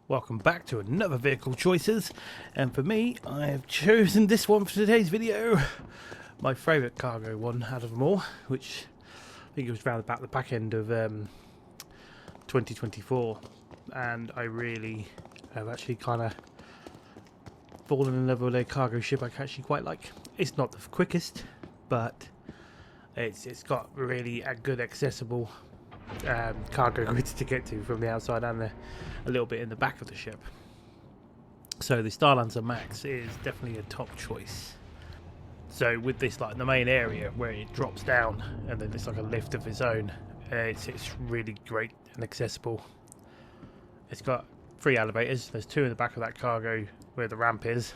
Welcome back to another vehicle choices, and for me I have chosen this one for today's video, my favourite cargo one out of them all, which I think it was around about the back end of 2024, and I really have actually kind of fallen in love with a cargo ship I actually quite like. It's not the quickest, but it's got really a good accessible cargo grids to get to from the outside and a little bit in the back of the ship. So the Starlancer Max is definitely a top choice. So with this, like the main area where it drops down and then it's like a lift of its own, it's really great and accessible. It's got 3 elevators. There's 2 in the back of that cargo where the ramp is,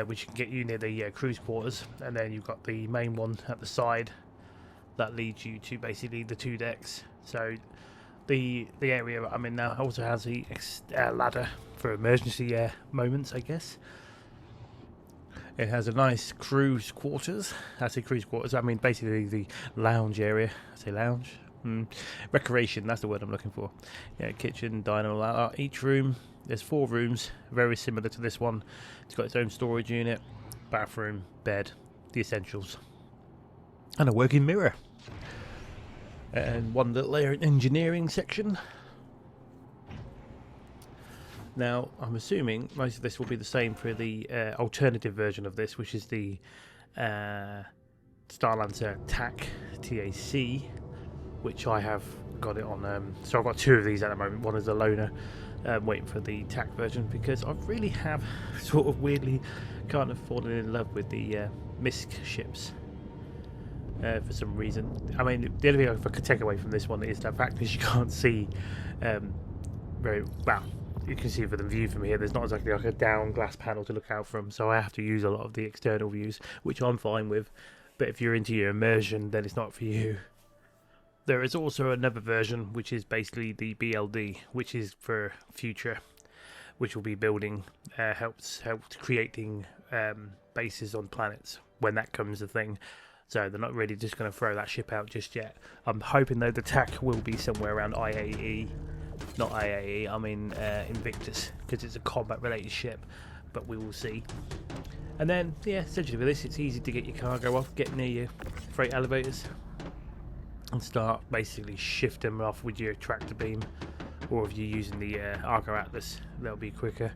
which can get you near the cruise quarters, and then you've got the main one at the side that leads you to basically the 2 decks. So the area that I'm in now also has the ladder for emergency moments, I guess. It has a nice cruise quarters. I say cruise quarters, I mean basically the lounge area. I say lounge? Recreation, that's the word I'm looking for. Yeah, kitchen, diner, each room. There's 4 rooms, very similar to this one. It's got its own storage unit, bathroom, bed, the essentials, and a working mirror. And one little engineering section. Now, I'm assuming most of this will be the same for the alternative version of this, which is the Starlancer TAC, TAC, which I have got it on. So I've got 2 of these at the moment. One is a loaner, waiting for the TAC version, because I really have sort of weirdly kind of fallen in love with the MISC ships. For some reason. I mean, the only thing I could take away from this one is the fact that you can't see very well. You can see for the view from here, there's not exactly like a down glass panel to look out from, so I have to use a lot of the external views, which I'm fine with. But if you're into your immersion, then it's not for you. There is also another version, which is basically the BLD, which is for future, which will be building, helps creating bases on planets when that comes a thing. So they're not really just going to throw that ship out just yet. I'm hoping though the TAC will be somewhere around IAE, not IAE, I mean Invictus, because it's a combat related ship, but we will see. And then, yeah, essentially with this, it's easy to get your cargo off, get near your freight elevators, and start basically shift them off with your tractor beam, or if you're using the Argo Atlas, that'll be quicker.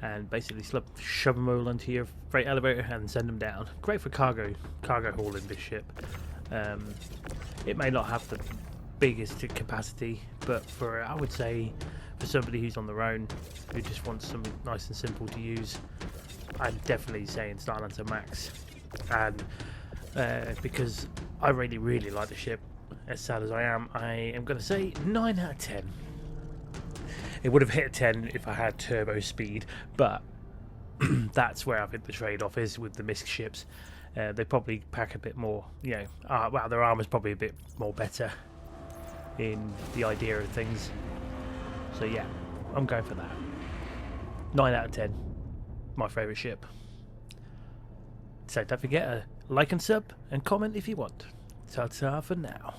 And basically shove them all onto your freight elevator and send them down. Great for cargo hauling, this ship. It may not have the biggest capacity, but for, I would say, for somebody who's on their own, who just wants something nice and simple to use, I'm definitely saying Starlancer Max. And because I really like the ship, as sad as I am going to say 9 out of 10. It would have hit 10 if I had turbo speed, but that's where I think the trade-off is with the MISC ships. They probably pack a bit more, you know, well, their armor's probably a bit more better in the idea of things. So yeah, I'm going for that. 9 out of 10, my favourite ship. So don't forget to like and sub and comment if you want. Ta-ta for now.